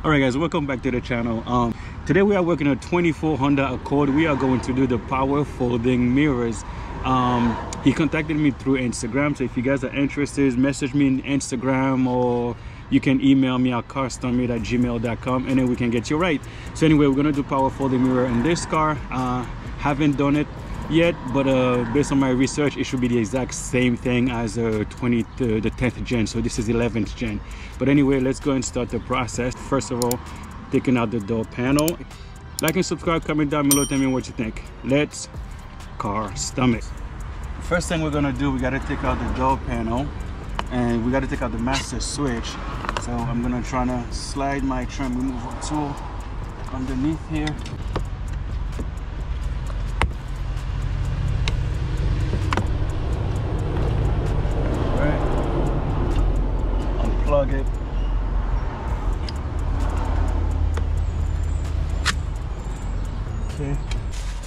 Alright guys, welcome back to the channel. Today we are working on a 24 Honda Accord. We are going to do the power folding mirrors. He contacted me through Instagram, so if you guys are interested, message me on Instagram, or you can email me at carstormate@gmail.com, and then we can get you right. So anyway, we're gonna do power folding mirror in this car. Haven't done it yet, but based on my research, it should be the exact same thing as the 10th gen. So this is 11th gen. But anyway, let's go and start the process. First of all, taking out the door panel. Like and subscribe, comment down below, tell me what you think. Let's car stomach. First thing we're gonna do, we gotta take out the door panel, and we gotta take out the master switch. So I'm gonna try to slide my trim removal tool underneath here. Alright, unplug it. Okay.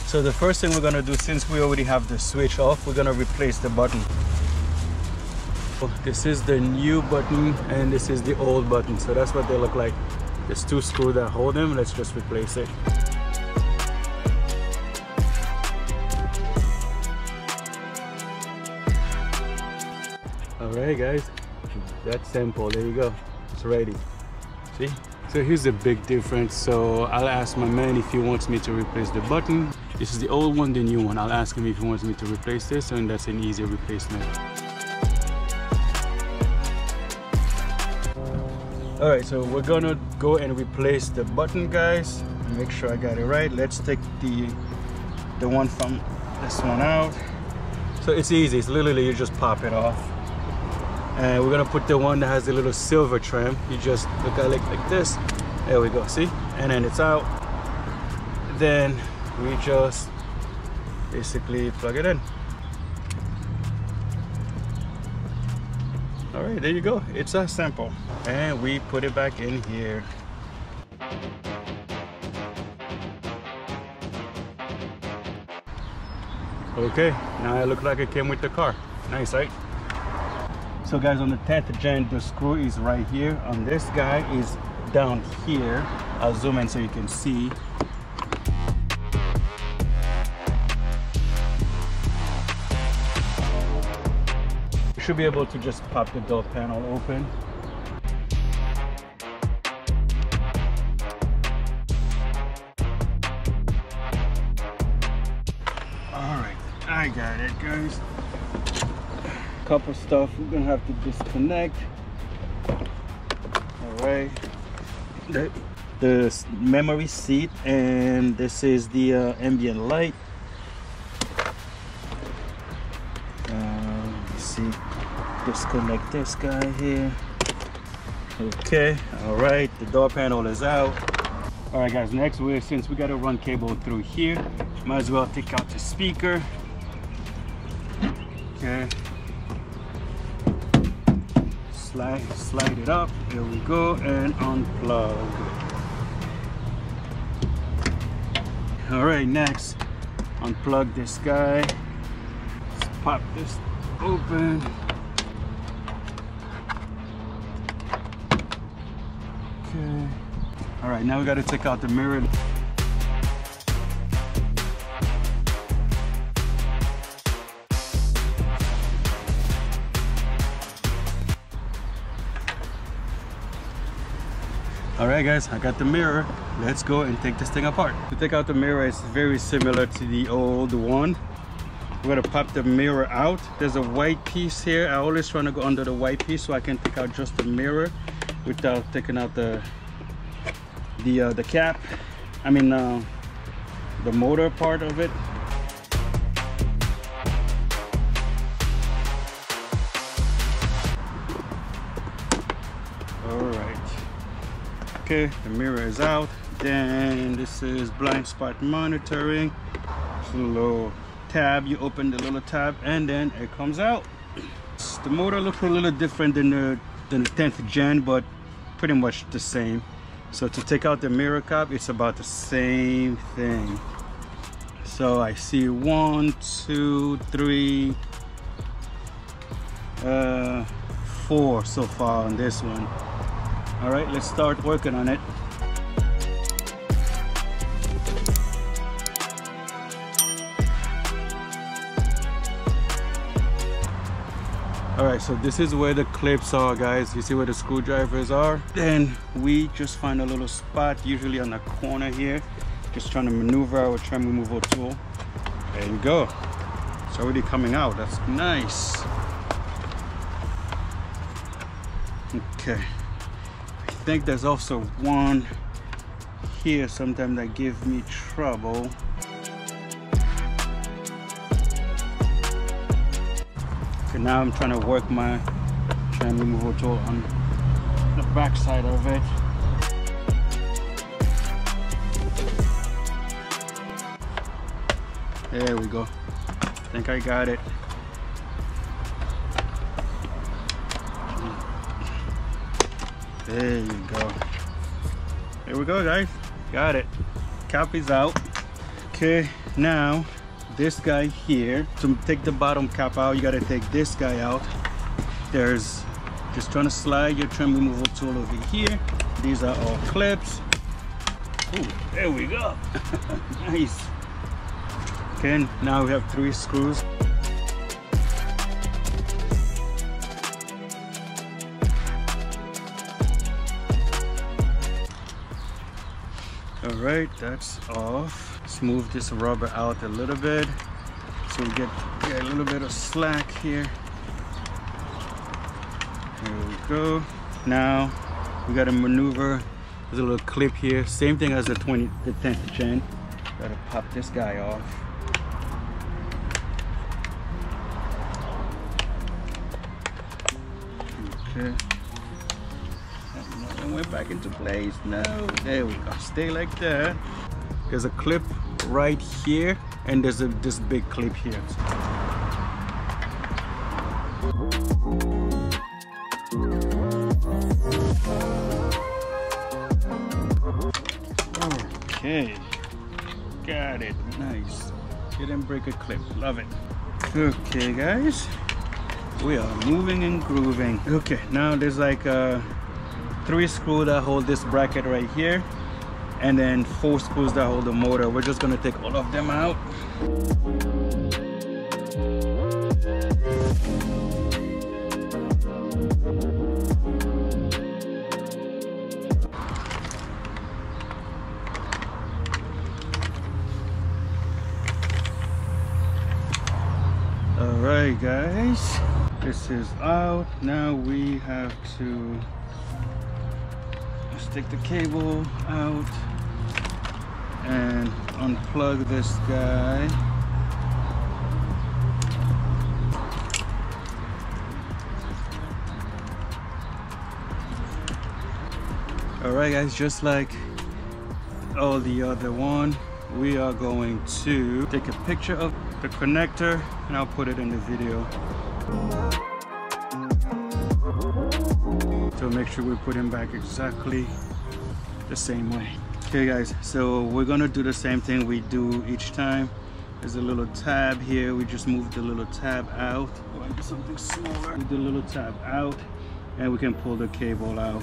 So the first thing we're gonna do, since we already have the switch off, we're gonna replace the button. This is the new button and this is the old button, so that's what they look like. There's two screws that hold them. Let's just replace it. Alright guys, that's simple. There you go, it's ready. See? So here's the big difference. So I'll ask my man if he wants me to replace the button. This is the old one, the new one. I'll ask him if he wants me to replace this, and that's an easy replacement. Alright, so we're gonna go and replace the button, guys. Make sure I got it right. Let's take the one from this one out. So it's easy, it's literally you just pop it off. And we're gonna put the one that has the little silver trim. You just look at it like this. There we go, see? And then it's out. Then we just basically plug it in. All right, there you go. It's that simple. And we put it back in here. Okay, now it looks like it came with the car. Nice, right? So guys, on the 10th gen, the screw is right here. On this guy is down here. I'll zoom in so you can see. You should be able to just pop the door panel open. Alright, I got it, guys. Couple stuff we're gonna have to disconnect. Alright, the memory seat, and this is the ambient light. Let's see, disconnect this guy here. Okay, alright, the door panel is out. Alright guys, next since we gotta run cable through here, might as well take out the speaker. Okay, slide it up, there we go, and unplug. All right, next unplug this guy. Let's pop this open. Okay, all right, now we got to take out the mirror. Alright guys, I got the mirror. Let's go and take this thing apart. To take out the mirror, it's very similar to the old one. We're gonna pop the mirror out. There's a white piece here. I always try to go under the white piece so I can take out just the mirror without taking out the cap. I mean the motor part of it. Alright. Okay, the mirror is out. Then this is blind spot monitoring. It's a little tab. You open the little tab and then it comes out. The motor looks a little different than the 10th gen, but pretty much the same. So to take out the mirror cap, it's about the same thing. So I see 1, 2, 3, 4 so far on this one. All right, let's start working on it. All right, so this is where the clips are, guys. You see where the screwdrivers are? Then we just find a little spot, usually on the corner here. Just trying to maneuver our trim removal tool. There you go. It's already coming out. That's nice. Okay. I think there's also one here sometimes that gives me trouble. Okay, now I'm trying to work my trim removal tool on the back side of it. There we go. I think I got it. There you go. There we go, guys. Got it. Cap is out. Okay, now this guy here, to take the bottom cap out, you got to take this guy out. There's just trying to slide your trim removal tool over here. These are all clips. Ooh, there we go. Nice. Okay, now we have 3 screws. All right, that's off. Smooth this rubber out a little bit so we get a little bit of slack here. There we go. Now we got to maneuver. There's a little clip here, same thing as the 10th gen. Gotta pop this guy off. Okay. And went back into place. No, there we go. Stay like that. There's a clip right here, and there's this big clip here. Okay, got it. Nice. Didn't break a clip. Love it. Okay, guys. We are moving and grooving. Okay, now there's like 3 screws that hold this bracket right here, and then 4 screws that hold the motor. We're just gonna take all of them out. All right, guys. This is out. Now we have to stick the cable out and unplug this guy. All right, guys, just like all the other one, we are going to take a picture of the connector and I'll put it in the video. So make sure we put him back exactly the same way. Okay, guys, so we're gonna do the same thing we do each time. There's a little tab here. We just move the little tab out. Or do something smaller. Move the little tab out and we can pull the cable out.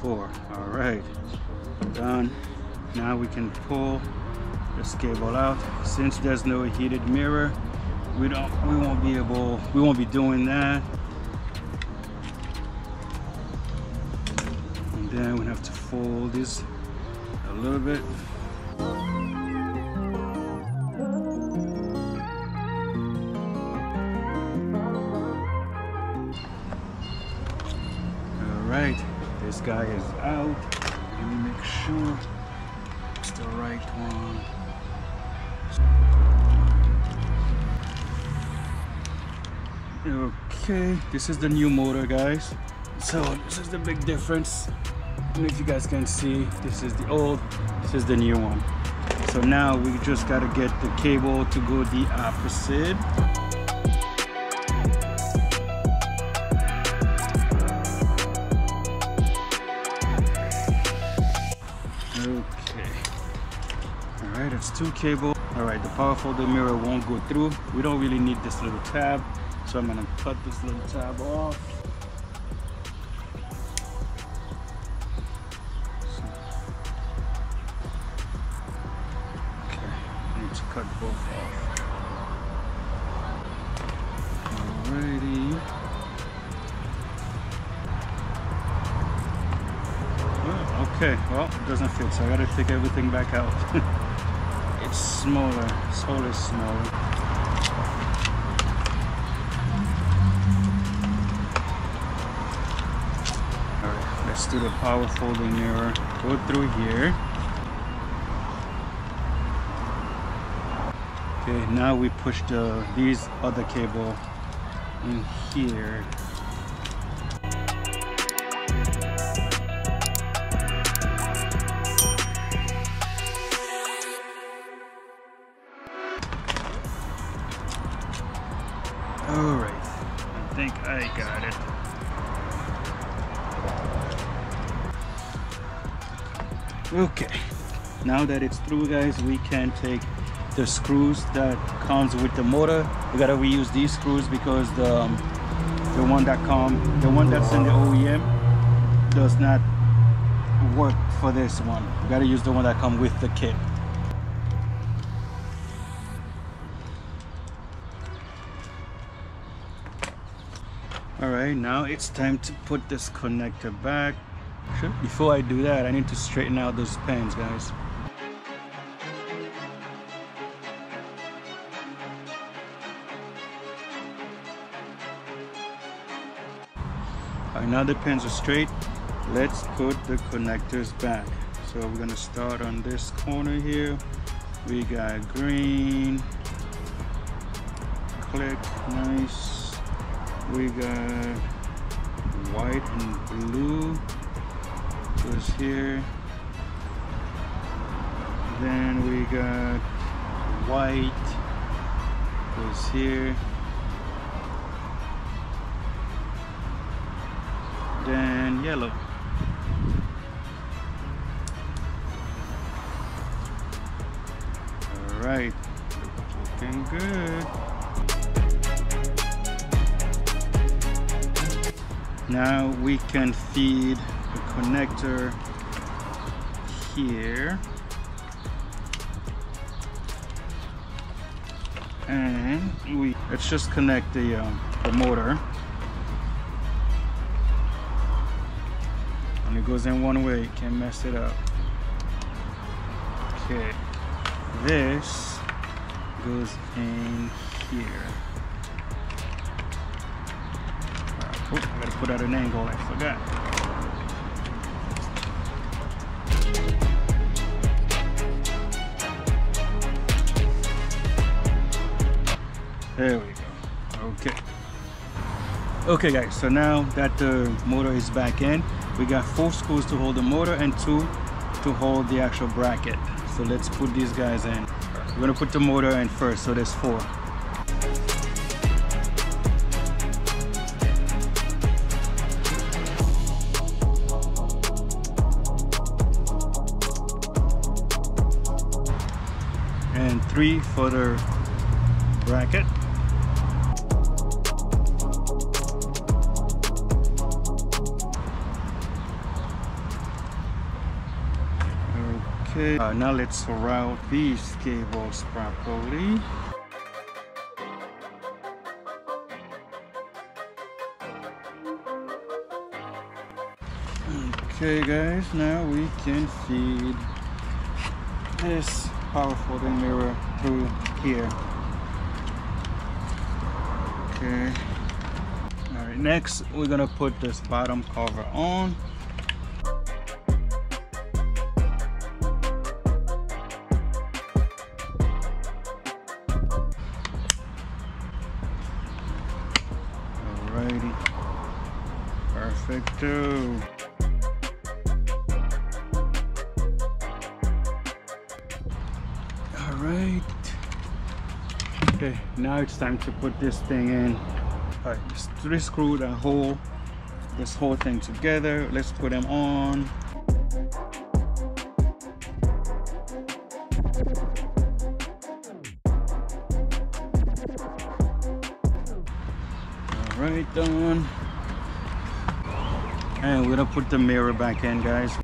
Four. All right, done. Now we can pull this cable out. Since there's no heated mirror, we won't be doing that. And then we have to fold this a little bit. All right, this guy is out. Let me make sure it's the right one. Okay, this is the new motor, guys. So this is the big difference. I don't know if you guys can see. This is the old, this is the new one. So now we just gotta get the cable to go the opposite. Okay. All right, it's 2 cable. All right, the power folder mirror won't go through. We don't really need this little tab. So I'm gonna cut this little tab off. cut both off. Alrighty. Oh, okay, well, it doesn't fit, so I gotta take everything back out. It's smaller, this hole is smaller. Alright, let's do the power folding mirror. Go through here. Okay, now we push these other cable in here. Alright, I think I got it. Okay, now that it's through, guys, we can take the screws that comes with the motor. We gotta reuse these screws because the one that's in the OEM does not work for this one. We gotta use the one that comes with the kit. Alright, now it's time to put this connector back. Before I do that, I need to straighten out those pins, guys. Alright, now the pins are straight. Let's put the connectors back. So we're gonna start on this corner here. We got green. Click, nice. We got white and blue goes here. Then we got white goes here. Then yellow. All right, looking good. Now we can feed the connector here, and let's just connect the motor. And it goes in one way, can't mess it up. Okay, this goes in here. Oh, I gotta put out an angle, I forgot. There we go. Okay. Okay, guys, so now that the motor is back in, we got 4 screws to hold the motor and 2 to hold the actual bracket. So let's put these guys in. We're gonna put the motor in first, so there's 4. And 3 for the bracket. Okay, now let's route these cables properly. Okay guys, now we can feed this power folding mirror through here. Okay. Alright, next we're gonna put this bottom cover on. Alrighty. Perfecto. Alright. Okay, now it's time to put this thing in. Alright, just screw this whole thing together. Let's put them on. Alright, done. And we're gonna put the mirror back in, guys.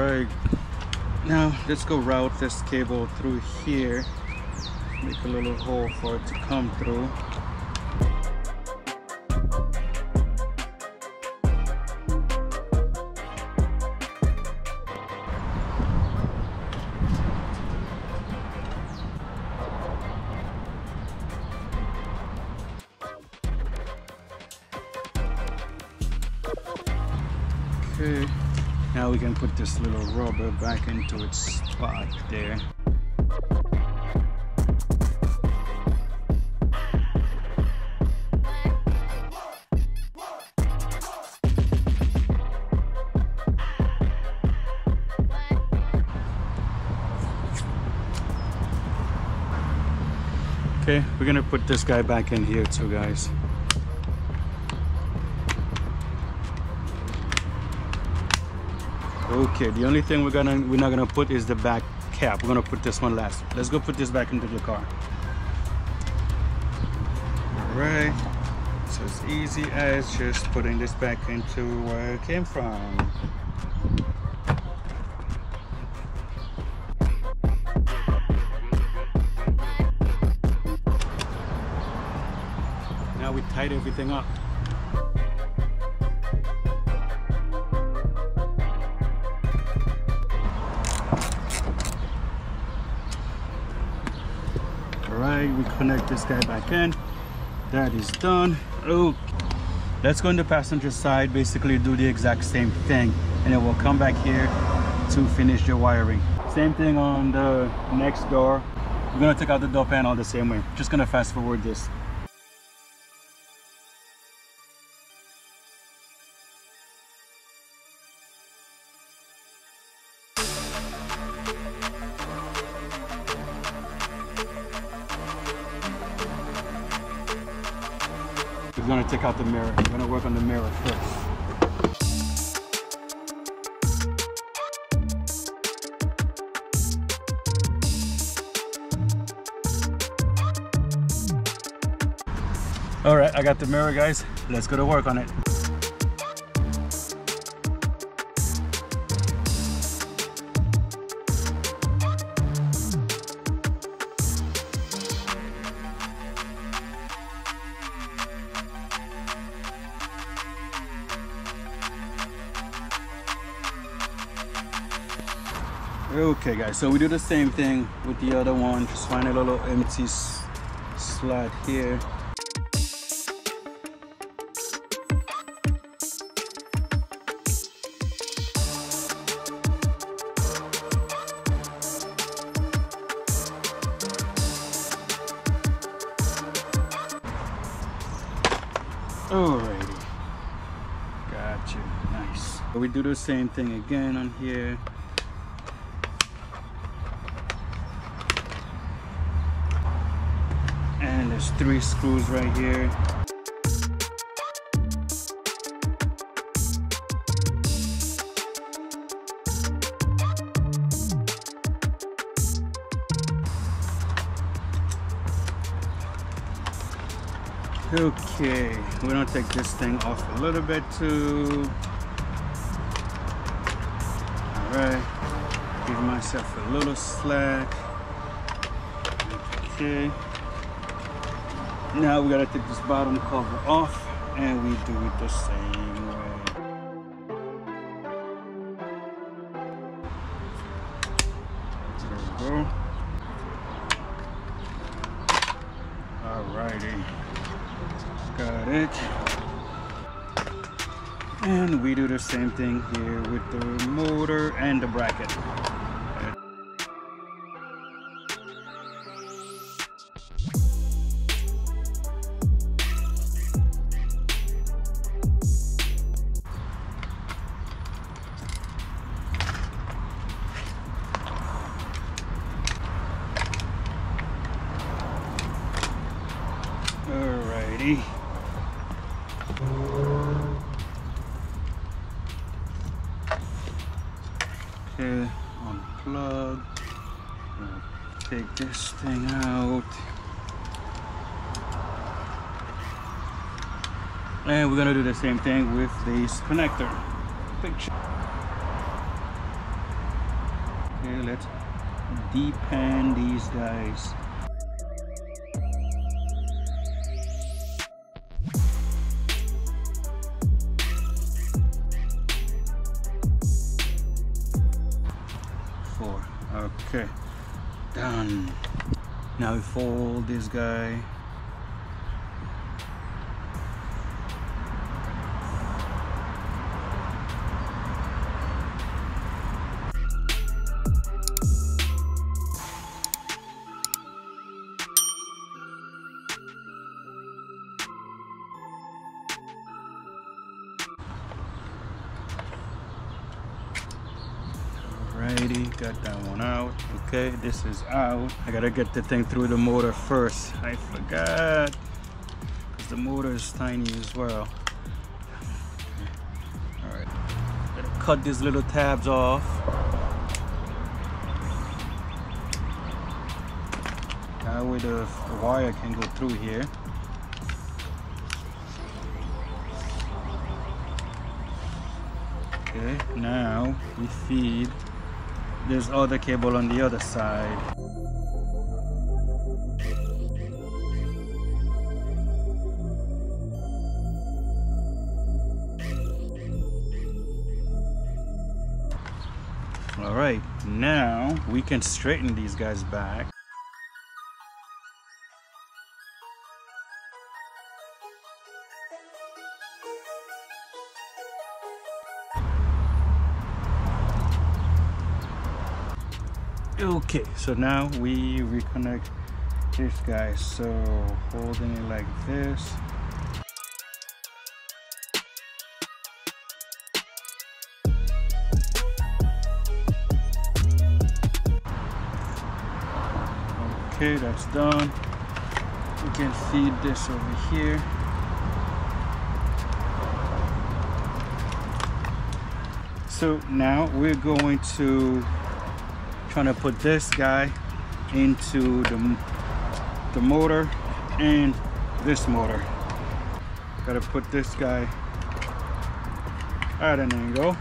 right, now let's go route this cable through here. Make a little hole for it to come through. Okay, now we can put this little rubber back into its spot there. Okay, we're gonna put this guy back in here too, guys. Okay, the only thing we're not gonna put is the back cap. We're gonna put this one last. Let's go put this back into the car. All right, so it's easy as just putting this back into where it came from. Now we tighten everything up. Alright, we connect this guy back in. That is done. Oh, let's go on the passenger side, basically do the exact same thing, and then we'll come back here to finish the wiring. Same thing on the next door. We're gonna take out the door panel the same way. Just gonna fast forward this. We're gonna take out the mirror. We're gonna work on the mirror first. All right, I got the mirror, guys. Let's go to work on it. Okay guys, so we do the same thing with the other one. Just find a little empty slot here. Alrighty, got you, nice. So we do the same thing again on here. And there's 3 screws right here. Okay, we're gonna take this thing off a little bit too. All right, give myself a little slack. Okay. Now we gotta take this bottom cover off, and we do it the same way. There we go. Alrighty, got it. And we do the same thing here with the motor and the bracket. Alrighty. Okay, unplug. Take this thing out. And we're gonna do the same thing with this connector. Picture. Okay, let's depan these guys. Four. Okay, done. Now we fold this guy. Alrighty, got that one out. Okay, this is out. I gotta get the thing through the motor first. I forgot, because the motor is tiny as well. Okay. Alright, gotta cut these little tabs off. That way the wire can go through here. Okay, now we feed this other cable on the other side. All right, now we can straighten these guys back. Okay, so now we reconnect this guy. So holding it like this. Okay, that's done. We can feed this over here. So now we're going to trying to put this guy into the motor and this motor. Gotta put this guy at an angle,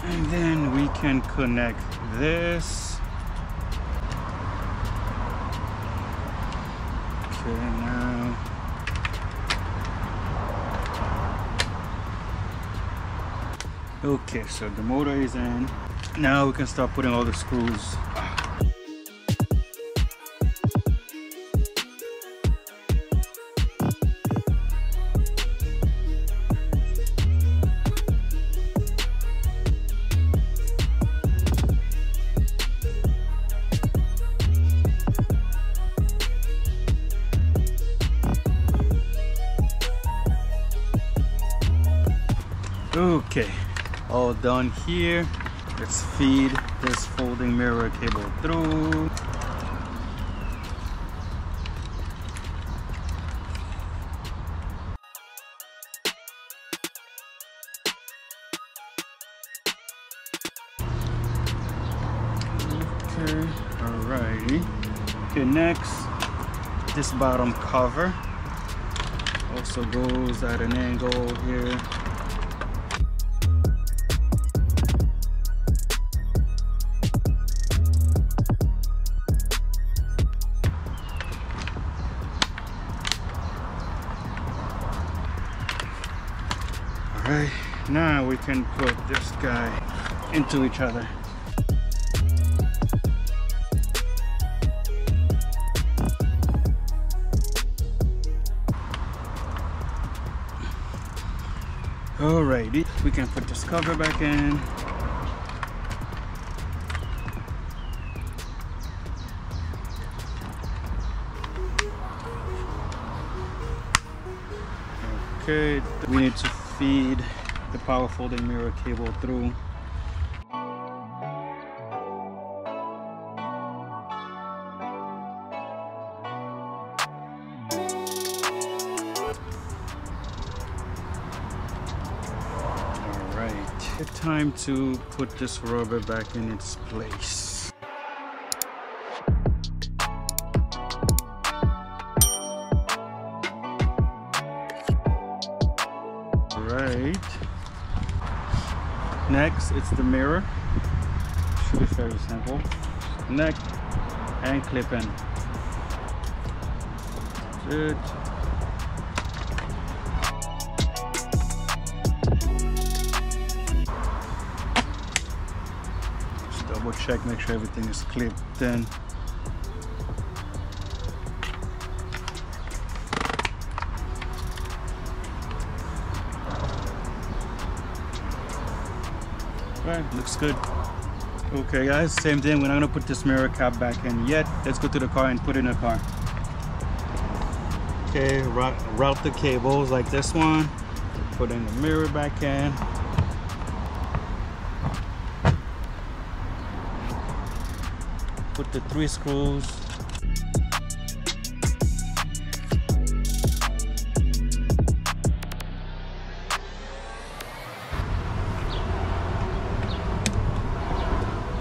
and then we can connect this. Okay, now okay, so the motor is in. Now we can start putting all the screws. Okay, all done here. Let's feed this folding mirror cable through. Okay, alrighty. Okay, next, this bottom cover also goes at an angle here. Alright, now we can put this guy into each other. Alrighty, we can put this cover back in. Okay, we need to feed the power folding mirror cable through. Alright, it's time to put this rubber back in its place. Right. Next, it's the mirror. Should be very simple. Connect and clip in. That's it. Just double check, make sure everything is clipped in. Right, looks good. Okay guys, same thing. We're not gonna put this mirror cap back in yet. Let's go to the car and put it in the car. Okay, route the cables like this one. Put in the mirror back in. Put the 3 screws.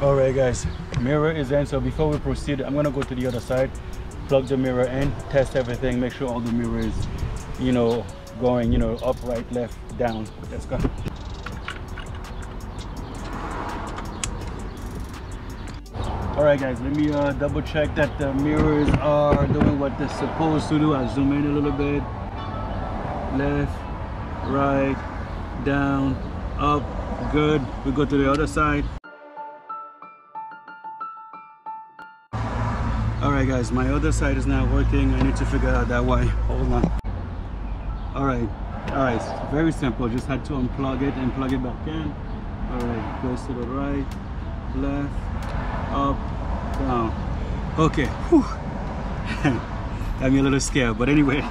All right guys, mirror is in. So before we proceed, I'm gonna go to the other side, plug the mirror in, test everything, make sure all the mirror is, you know, going, you know, up, right, left, down. Let's go. All right guys, let me double check that the mirrors are doing what they're supposed to do. I'll zoom in a little bit. Left, right, down, up, good. We go to the other side. Alright guys, my other side is not working. I need to figure out that why. Hold on. Alright, it's very simple. Just had to unplug it and plug it back in. Alright, goes to the right, left, up, down. Okay, whew. I'm a little scared, but anyway,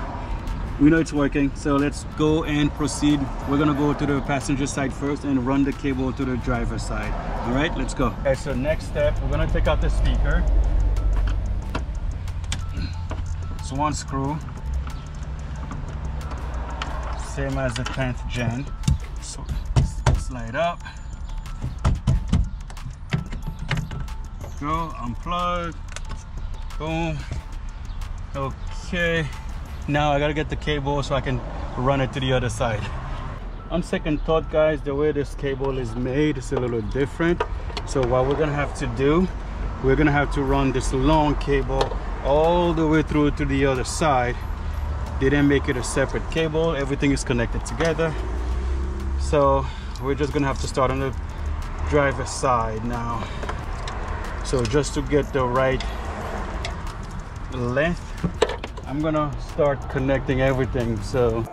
we know it's working. So let's go and proceed. We're gonna go to the passenger side first and run the cable to the driver's side. Alright, let's go. Okay, so next step, we're gonna take out the speaker. It's 1 screw, same as the 10th gen. So slide up, go, unplug, boom. Okay, now I gotta get the cable so I can run it to the other side. On second thought guys, the way this cable is made is a little different. So what we're gonna have to do, we're gonna have to run this long cable all the way through to the other side. They didn't make it a separate cable, everything is connected together. So we're just gonna have to start on the driver's side now. So just to get the right length, I'm gonna start connecting everything. So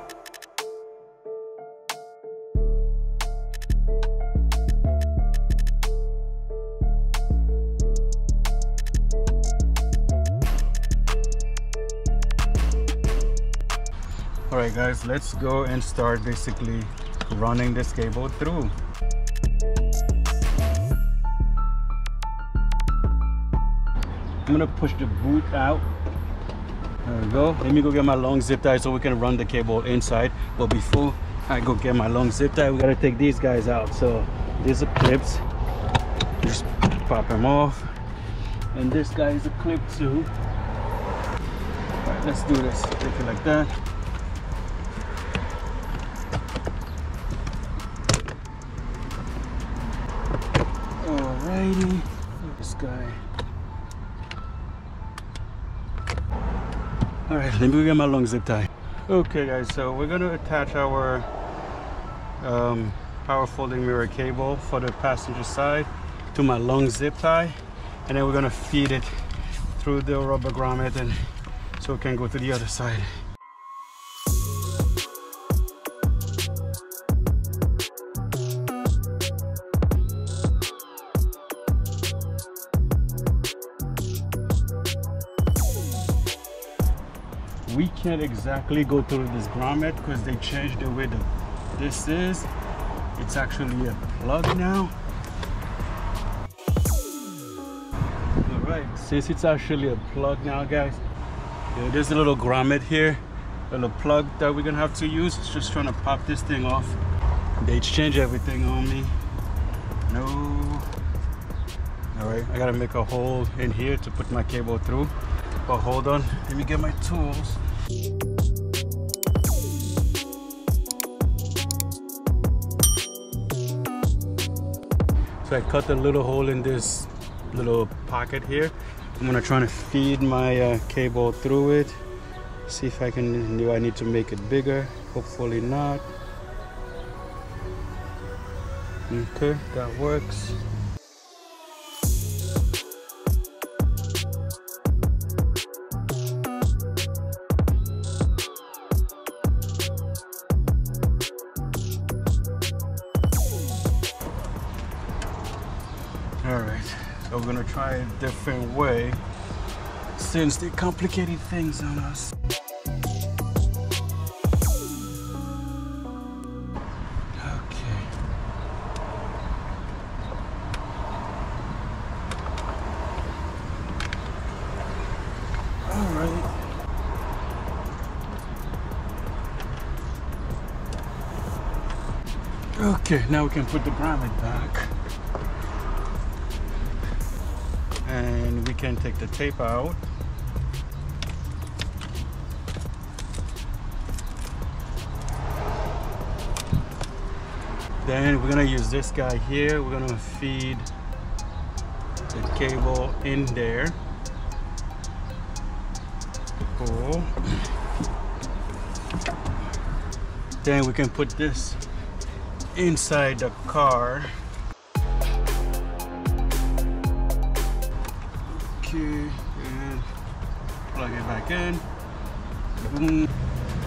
alright guys, let's go and start basically running this cable through. I'm gonna push the boot out. There we go. Let me go get my long zip tie so we can run the cable inside. But before I go get my long zip tie, we gotta take these guys out. So these are clips. Just pop them off. And this guy is a clip too. Alright, let's do this. Take it like that. Alrighty, look at this guy. Alright, let me go get my long zip tie. Okay guys, so we're gonna attach our power folding mirror cable for the passenger side to my long zip tie, and then we're gonna feed it through the rubber grommet and so it can go to the other side. We can't exactly go through this grommet because they changed the way this is. It's actually a plug now. Alright, since it's actually a plug now guys, there's a little grommet here, a little plug that we're gonna have to use. It's just trying to pop this thing off. They changed everything on me. No. Alright, I gotta make a hole in here to put my cable through. But hold on, let me get my tools. So I cut a little hole in this little pocket here. I'm gonna try to feed my cable through it. See if I can, do I need to make it bigger? Hopefully not. Okay, that works. Alright, so we're gonna try a different way since they complicated things on us. Okay. Alright. Okay, now we can put the grommet back. And we can take the tape out. Then we're gonna use this guy here. We're gonna feed the cable in there. Cool. Then we can put this inside the car. And plug it back in. Boom.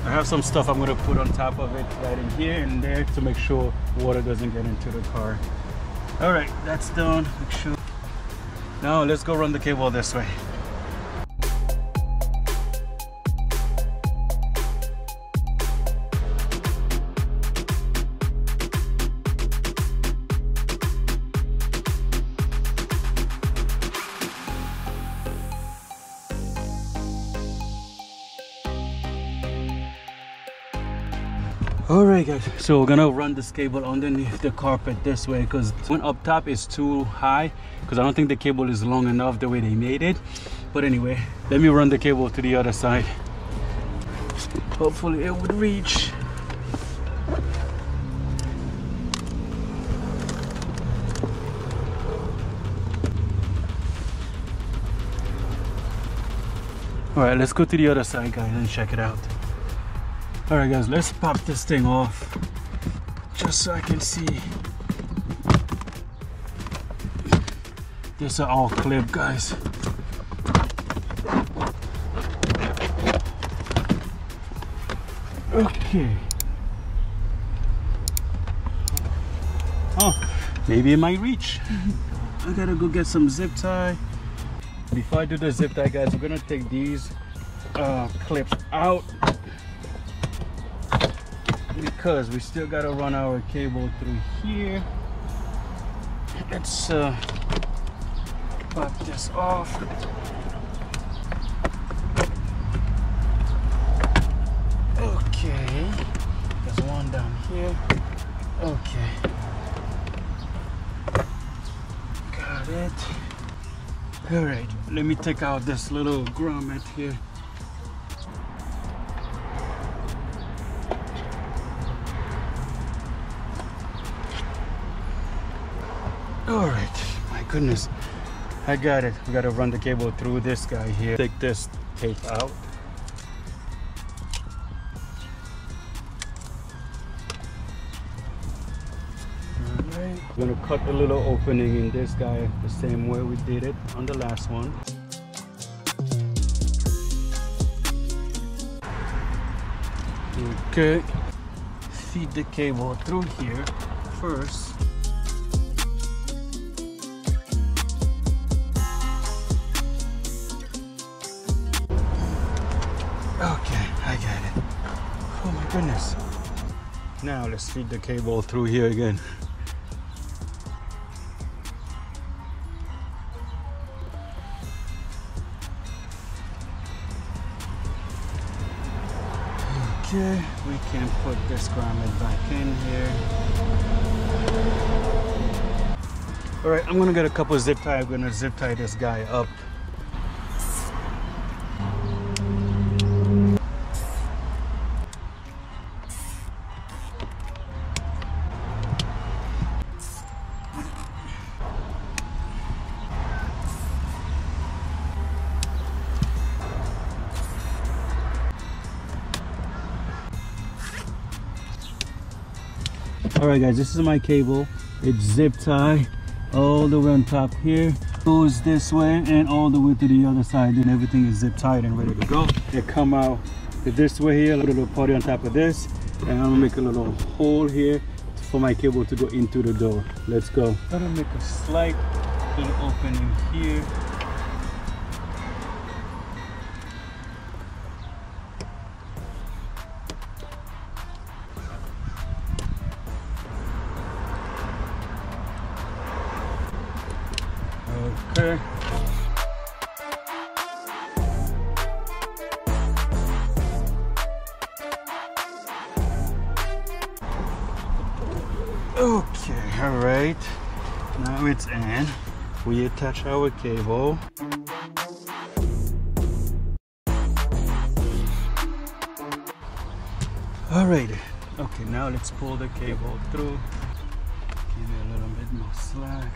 I have some stuff I'm going to put on top of it right in here and there to make sure water doesn't get into the car. Alright, that's done. Make sure. Now let's go run the cable this way. Alright guys, so we're gonna run this cable underneath the carpet this way because one up top is too high because I don't think the cable is long enough the way they made it. But anyway, let me run the cable to the other side. Hopefully it would reach. Alright, let's go to the other side guys and check it out. Alright guys, let's pop this thing off just so I can see. This are all clip guys. Okay. Oh, maybe it might reach. I gotta go get some zip tie. Before I do the zip tie guys, we're gonna take these clips out because we still gotta run our cable through here. Let's pop this off. Okay, there's one down here. Okay, got it. All right, let me take out this little grommet here. All right, my goodness, I got it. We got to run the cable through this guy here. Take this tape out. All right, we're gonna cut a little opening in this guy the same way we did it on the last one. Okay, feed the cable through here first. Okay, I got it. Oh my goodness. Now let's feed the cable through here again. Okay, we can put this grommet back in here. All right, I'm gonna get a couple zip tie. I'm gonna zip tie this guy up. All right guys, this is my cable. It's zip tie all the way on top here, goes this way and all the way to the other side, and everything is zip tied and ready to go. They come out this way here, a little party on top of this, and I'm gonna make a little hole here for my cable to go into the door. Let's go. I'm gonna make a slight little opening here. Okay. Okay, all right. Now it's in. We attach our cable. All right. Okay, now let's pull the cable through. Give it a little bit more slack.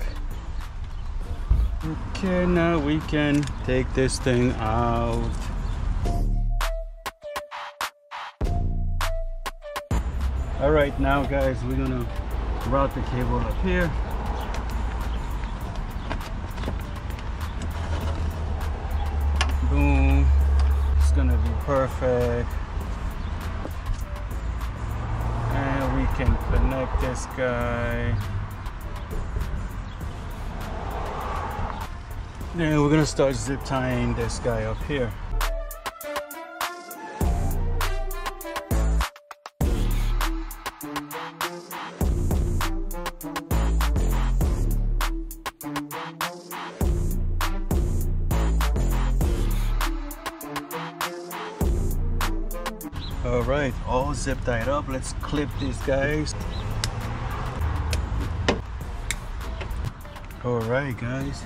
Okay, now we can take this thing out. All right, now guys, we're gonna route the cable up here. Boom, it's gonna be perfect. And we can connect this guy. Then we're gonna start zip tying this guy up here. All right, all zip tied up. Let's clip these guys. All right, guys.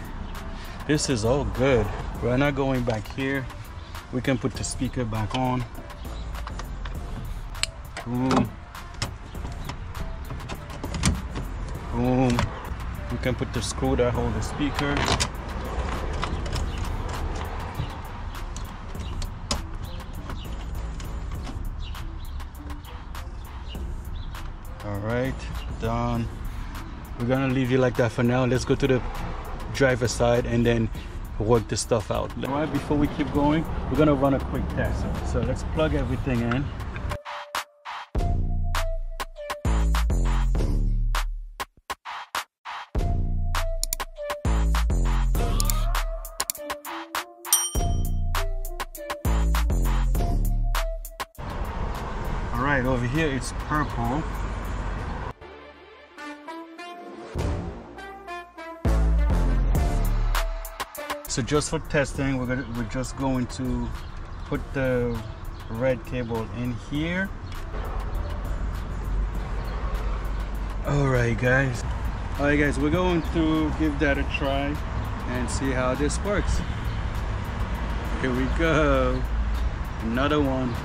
This is all good. We're not going back here. We can put the speaker back on. Boom. Boom. We can put the screw that holds the speaker. All right, done. We're gonna leave you like that for now. Let's go to the driver's side and then work the stuff out. All right, before we keep going, we're gonna run a quick test. So let's plug everything in. All right, over here it's purple. So just for testing, we're just going to put the red cable in here. All right, guys. All right, guys, we're going to give that a try and see how this works. Here we go. Another one.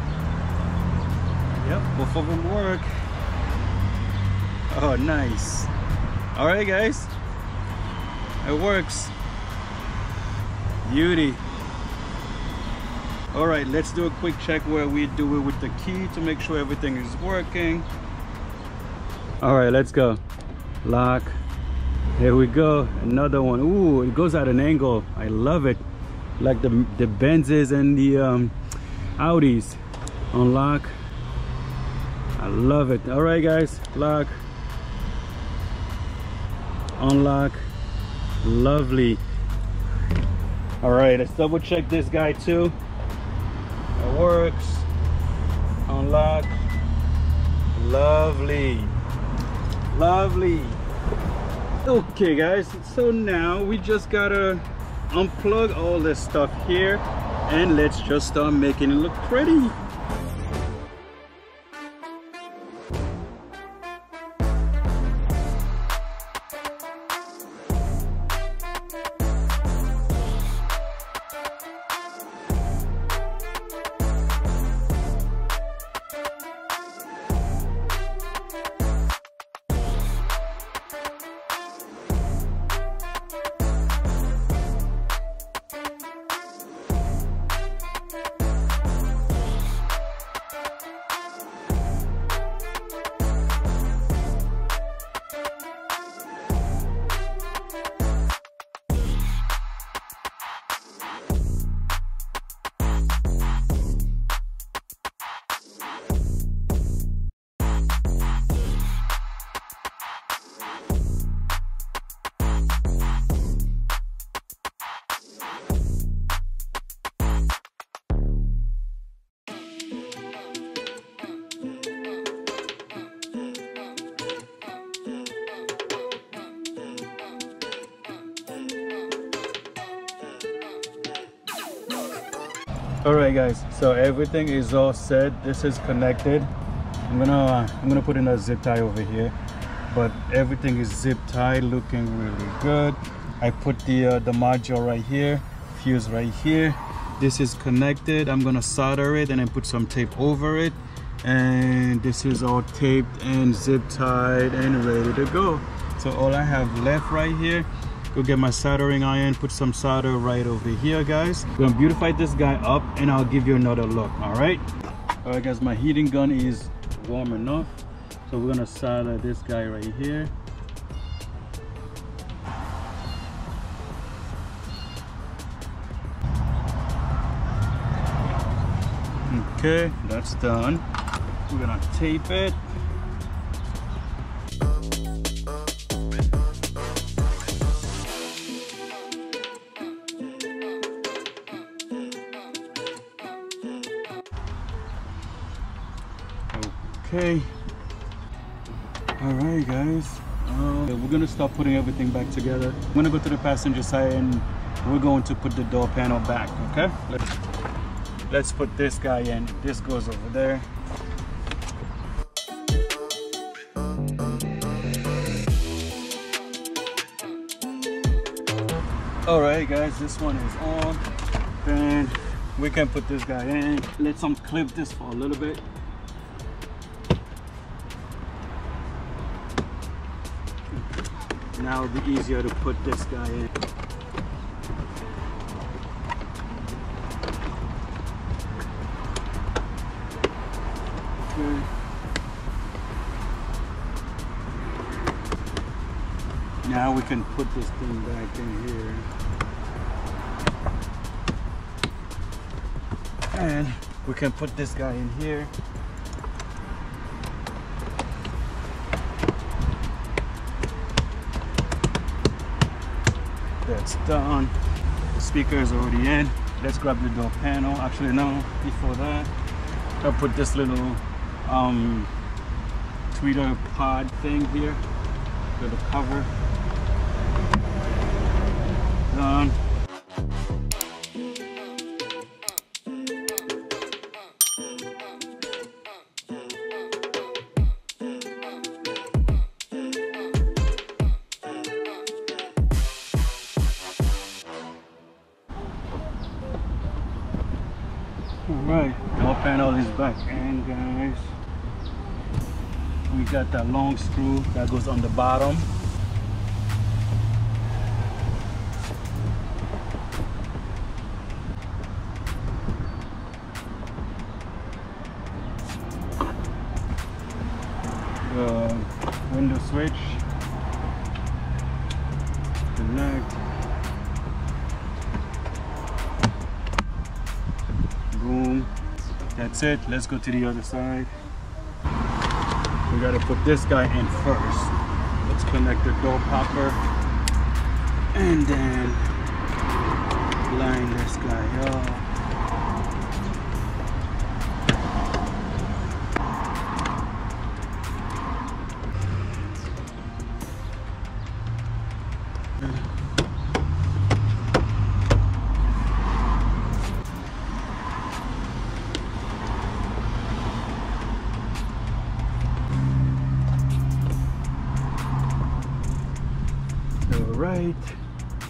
Yep, both of them work. Oh, nice. All right, guys. It works. Beauty. All right, let's do a quick check where we do it with the key to make sure everything is working. All right, let's go. Lock. Here we go. Another one. Ooh, it goes at an angle. I love it. Like the Benzes and the Audis. Unlock. I love it. All right, guys. Lock. Unlock. Lovely. All right, let's double check this guy too. It works. Unlock. Lovely. Lovely. Okay, guys, so now we just gotta unplug all this stuff here and let's just start making it look pretty. All right guys, so everything is all set. This is connected. I'm gonna put in a zip tie over here, but everything is zip tied, looking really good. I put the module right here, fuse right here. This is connected. I'm gonna solder it and then put some tape over it, and this is all taped and zip tied and ready to go. So all I have left right here, go get my soldering iron, put some solder right over here, guys. We're gonna beautify this guy up and I'll give you another look. All right guys, my heating gun is warm enough, so we're gonna solder this guy right here. Okay, that's done. We're gonna tape it. Okay. All right guys, we're gonna start putting everything back together. I'm gonna go to the passenger side and we're going to put the door panel back. Okay, let's put this guy in. This goes over there. All right guys, this one is on. Then we can put this guy in. Let's unclip this for a little bit. Now it'll be easier to put this guy in. Okay. Now we can put this thing back in here. And we can put this guy in here. That's done. The speaker is already in. Let's grab the door panel. Actually, no, before that, I'll put this little tweeter pod thing here, little cover. Done. Alright, door panel is back, and guys, we got that long screw that goes on the bottom. The window switch, connect. Boom. That's it. Let's go to the other side. We gotta put this guy in first. Let's connect the door popper and then line this guy up. Right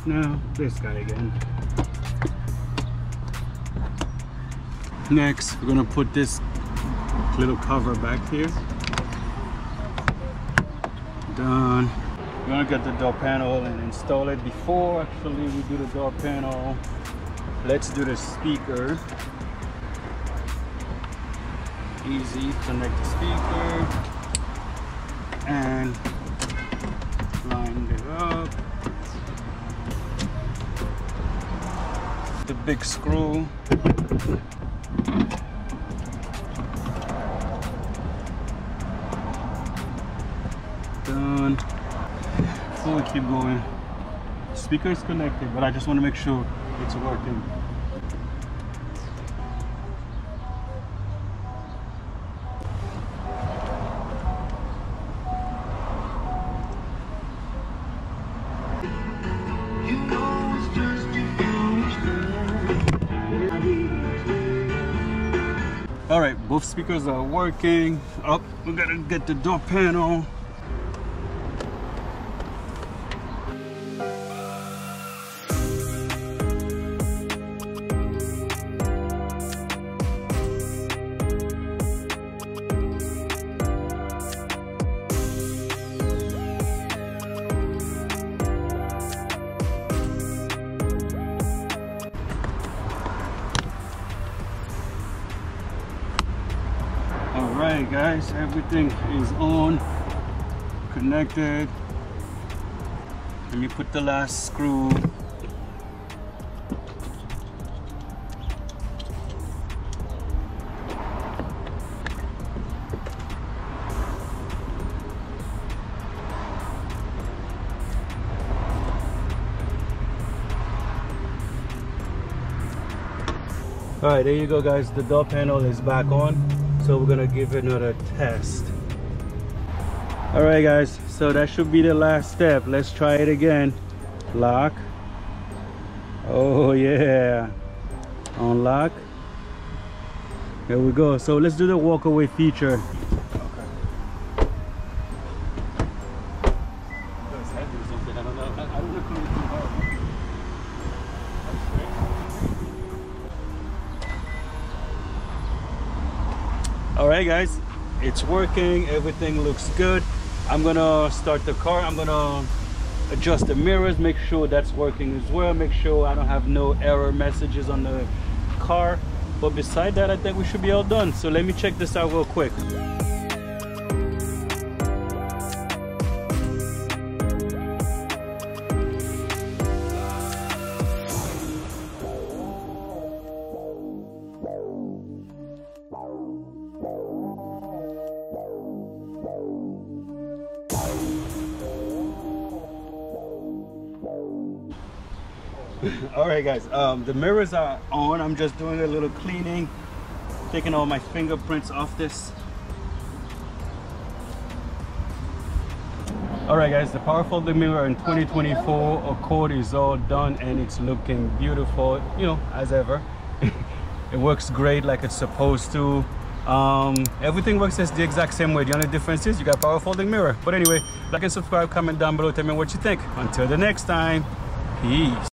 now, this guy again. Next, we're gonna put this little cover back here. Done. We're gonna get the door panel and install it. Before actually we do the door panel, let's do the speaker. Easy, connect the speaker and line it up. The big screw. Done. Before we keep going, speaker is connected, but I just want to make sure it's working. All right, both speakers are working. Oh, we gotta get the door panel. Alright guys, everything is on, connected. Let me put the last screw. Alright, there you go guys, the door panel is back on. So we're gonna give it another test. All right guys, so that should be the last step. Let's try it again. Lock. Oh yeah. Unlock. Here we go. So let's do the walkaway feature. All right guys, it's working, everything looks good. I'm gonna start the car. I'm gonna adjust the mirrors, make sure that's working as well, make sure I don't have no error messages on the car. But beside that, I think we should be all done. So let me check this out real quick. All right guys, the mirrors are on. I'm just doing a little cleaning, taking all my fingerprints off this. All right guys, the power folding mirror in 2024 Accord is all done and it's looking beautiful, you know, as ever. It works great like it's supposed to. Everything works as the exact same way. The only difference is you got power folding mirror. But anyway, like and subscribe, comment down below, tell me what you think. Until the next time, peace.